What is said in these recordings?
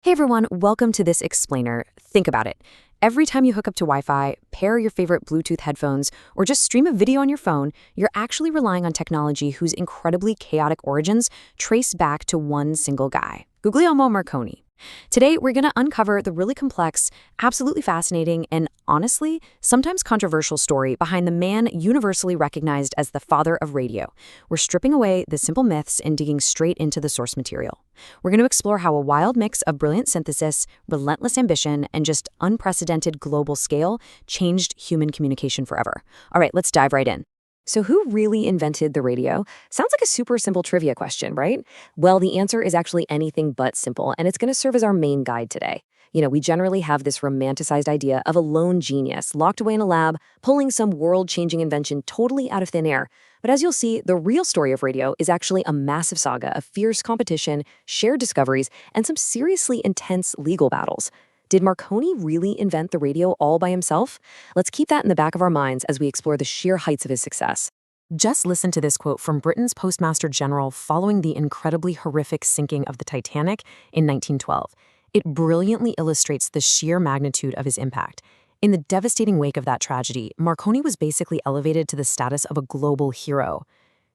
Hey everyone, welcome to this explainer. Think about it. Every time you hook up to Wi-Fi, pair your favorite Bluetooth headphones, or just stream a video on your phone, you're actually relying on technology whose incredibly chaotic origins trace back to one single guy, Guglielmo Marconi. Today, we're going to uncover the really complex, absolutely fascinating, and honestly, sometimes controversial story behind the man universally recognized as the father of radio. We're stripping away the simple myths and digging straight into the source material. We're going to explore how a wild mix of brilliant synthesis, relentless ambition, and just unprecedented global scale changed human communication forever. All right, let's dive right in. So who really invented the radio? Sounds like a super simple trivia question, right? Well, the answer is actually anything but simple, and it's going to serve as our main guide today. We generally have this romanticized idea of a lone genius locked away in a lab, pulling some world-changing invention totally out of thin air. But as you'll see, the real story of radio is actually a massive saga of fierce competition, shared discoveries, and some seriously intense legal battles. Did Marconi really invent the radio all by himself? Let's keep that in the back of our minds as we explore the sheer heights of his success. Just listen to this quote from Britain's Postmaster General following the incredibly horrific sinking of the Titanic in 1912. It brilliantly illustrates the sheer magnitude of his impact. In the devastating wake of that tragedy, Marconi was basically elevated to the status of a global hero.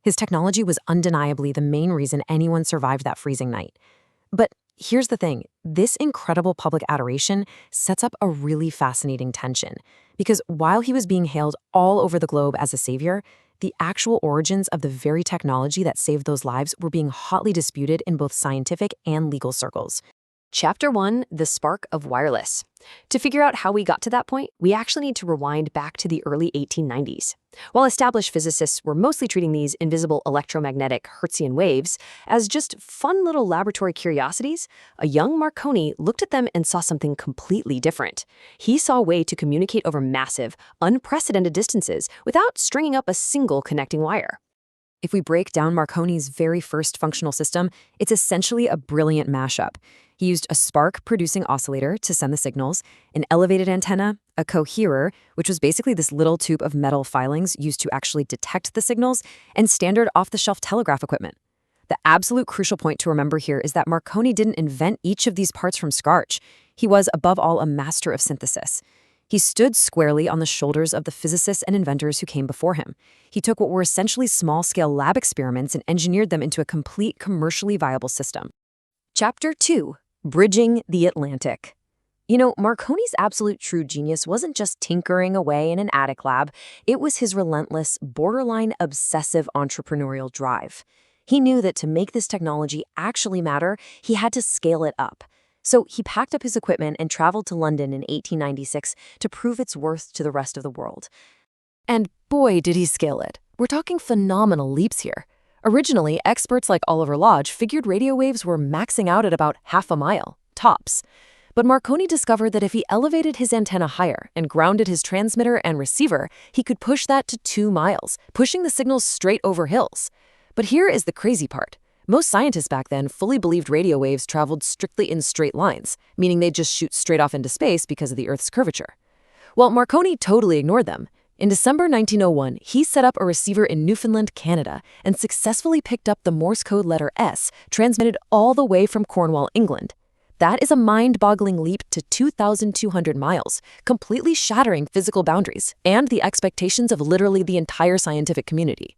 His technology was undeniably the main reason anyone survived that freezing night. But here's the thing, this incredible public adoration sets up a really fascinating tension. Because while he was being hailed all over the globe as a savior, the actual origins of the very technology that saved those lives were being hotly disputed in both scientific and legal circles. Chapter 1, The Spark of Wireless. To figure out how we got to that point, we actually need to rewind back to the early 1890s. While established physicists were mostly treating these invisible electromagnetic Hertzian waves as just fun little laboratory curiosities, a young Marconi looked at them and saw something completely different. He saw a way to communicate over massive, unprecedented distances without stringing up a single connecting wire. If we break down Marconi's very first functional system, it's essentially a brilliant mashup. He used a spark-producing oscillator to send the signals, an elevated antenna, a coherer, which was basically this little tube of metal filings used to actually detect the signals, and standard off-the-shelf telegraph equipment. The absolute crucial point to remember here is that Marconi didn't invent each of these parts from scratch. He was, above all, a master of synthesis. He stood squarely on the shoulders of the physicists and inventors who came before him. He took what were essentially small-scale lab experiments and engineered them into a complete commercially viable system. Chapter 2. Bridging the Atlantic. Marconi's absolute true genius wasn't just tinkering away in an attic lab. It was his relentless, borderline obsessive entrepreneurial drive. He knew that to make this technology actually matter, he had to scale it up. So he packed up his equipment and traveled to London in 1896 to prove its worth to the rest of the world. And boy, did he scale it. We're talking phenomenal leaps here. Originally, experts like Oliver Lodge figured radio waves were maxing out at about half a mile, tops. But Marconi discovered that if he elevated his antenna higher and grounded his transmitter and receiver, he could push that to 2 miles, pushing the signals straight over hills. But here is the crazy part. Most scientists back then fully believed radio waves traveled strictly in straight lines, meaning they'd just shoot straight off into space because of the Earth's curvature. Well, Marconi totally ignored them. In December 1901, he set up a receiver in Newfoundland, Canada, and successfully picked up the Morse code letter S, transmitted all the way from Cornwall, England. That is a mind-boggling leap to 2,200 miles, completely shattering physical boundaries and the expectations of literally the entire scientific community.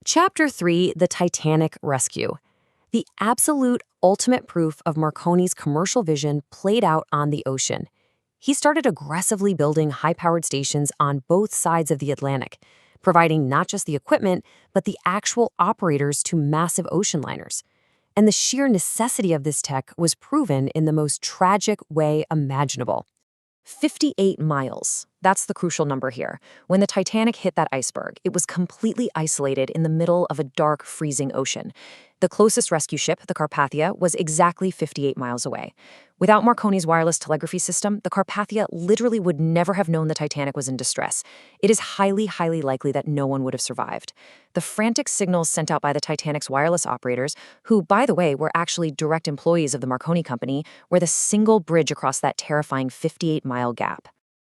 Chapter 3, The Titanic Rescue. The absolute ultimate proof of Marconi's commercial vision played out on the ocean. He started aggressively building high-powered stations on both sides of the Atlantic, providing not just the equipment, but the actual operators to massive ocean liners. And the sheer necessity of this tech was proven in the most tragic way imaginable. 58 miles. That's the crucial number here. When the Titanic hit that iceberg, it was completely isolated in the middle of a dark, freezing ocean. The closest rescue ship, the Carpathia, was exactly 58 miles away. Without Marconi's wireless telegraphy system, the Carpathia literally would never have known the Titanic was in distress. It is highly, highly likely that no one would have survived. The frantic signals sent out by the Titanic's wireless operators, who, by the way, were actually direct employees of the Marconi Company, were the single bridge across that terrifying 58-mile gap.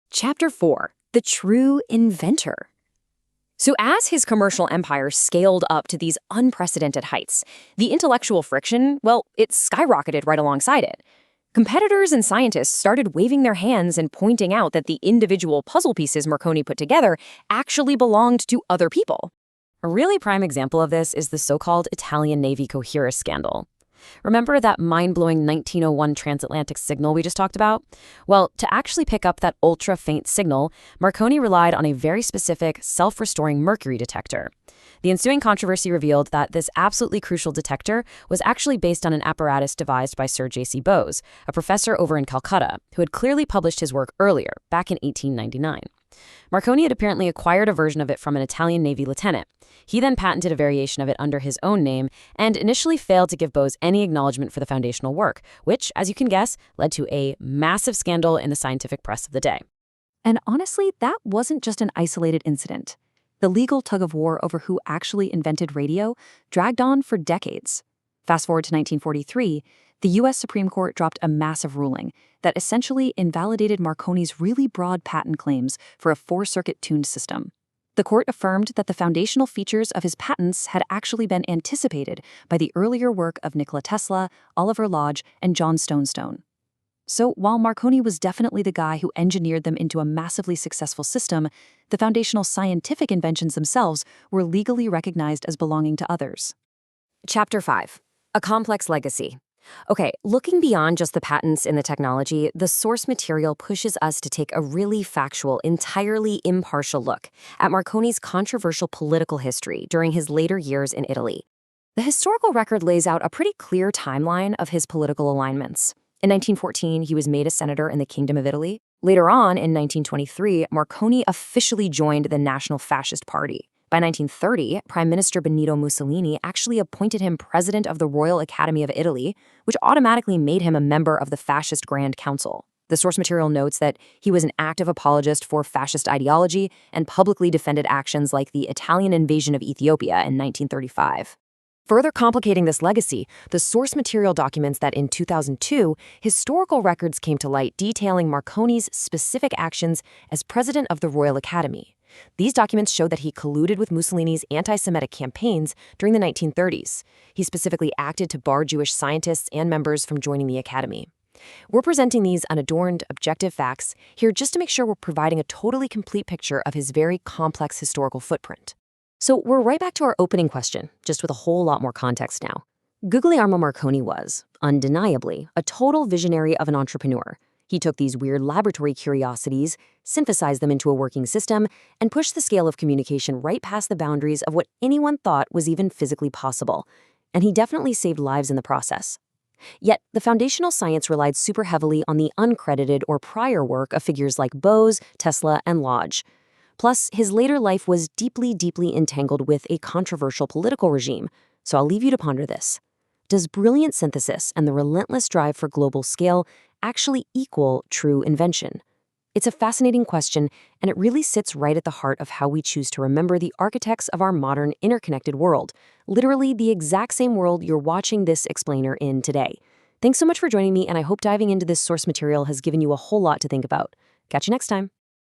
Chapter 4. The True Inventor. So as his commercial empire scaled up to these unprecedented heights, the intellectual friction, well, it skyrocketed right alongside it. Competitors and scientists started waving their hands and pointing out that the individual puzzle pieces Marconi put together actually belonged to other people. A really prime example of this is the so-called Italian Navy coherer scandal. Remember that mind-blowing 1901 transatlantic signal we just talked about? Well, to actually pick up that ultra-faint signal, Marconi relied on a very specific, self-restoring mercury detector. The ensuing controversy revealed that this absolutely crucial detector was actually based on an apparatus devised by Sir J.C. Bose, a professor over in Calcutta, who had clearly published his work earlier, back in 1899. Marconi had apparently acquired a version of it from an Italian Navy lieutenant. He then patented a variation of it under his own name and initially failed to give Bose any acknowledgement for the foundational work, which, as you can guess, led to a massive scandal in the scientific press of the day. And honestly, that wasn't just an isolated incident. The legal tug-of-war over who actually invented radio dragged on for decades. Fast forward to 1943, the U.S. Supreme Court dropped a massive ruling that essentially invalidated Marconi's really broad patent claims for a four-circuit tuned system. The court affirmed that the foundational features of his patents had actually been anticipated by the earlier work of Nikola Tesla, Oliver Lodge, and John Stonestone. So while Marconi was definitely the guy who engineered them into a massively successful system, the foundational scientific inventions themselves were legally recognized as belonging to others. Chapter 5. A complex legacy. Okay, looking beyond just the patents in the technology, the source material pushes us to take a really factual, entirely impartial look at Marconi's controversial political history during his later years in Italy. The historical record lays out a pretty clear timeline of his political alignments. In 1914, he was made a senator in the Kingdom of Italy. Later on, in 1923, Marconi officially joined the National Fascist Party. By 1930, Prime Minister Benito Mussolini actually appointed him president of the Royal Academy of Italy, which automatically made him a member of the Fascist Grand Council. The source material notes that he was an active apologist for fascist ideology and publicly defended actions like the Italian invasion of Ethiopia in 1935. Further complicating this legacy, the source material documents that in 2002, historical records came to light detailing Marconi's specific actions as president of the Royal Academy. These documents show that he colluded with Mussolini's anti-Semitic campaigns during the 1930s. He specifically acted to bar Jewish scientists and members from joining the Academy. We're presenting these unadorned, objective facts here just to make sure we're providing a totally complete picture of his very complex historical footprint. So we're right back to our opening question, just with a whole lot more context now. Guglielmo Marconi was, undeniably, a total visionary of an entrepreneur. He took these weird laboratory curiosities, synthesized them into a working system, and pushed the scale of communication right past the boundaries of what anyone thought was even physically possible. And he definitely saved lives in the process. Yet, the foundational science relied super heavily on the uncredited or prior work of figures like Bose, Tesla, and Lodge. Plus, his later life was deeply, deeply entangled with a controversial political regime. So I'll leave you to ponder this. Does brilliant synthesis and the relentless drive for global scale actually equal true invention? It's a fascinating question, and it really sits right at the heart of how we choose to remember the architects of our modern interconnected world, literally the exact same world you're watching this explainer in today. Thanks so much for joining me, and I hope diving into this source material has given you a whole lot to think about. Catch you next time.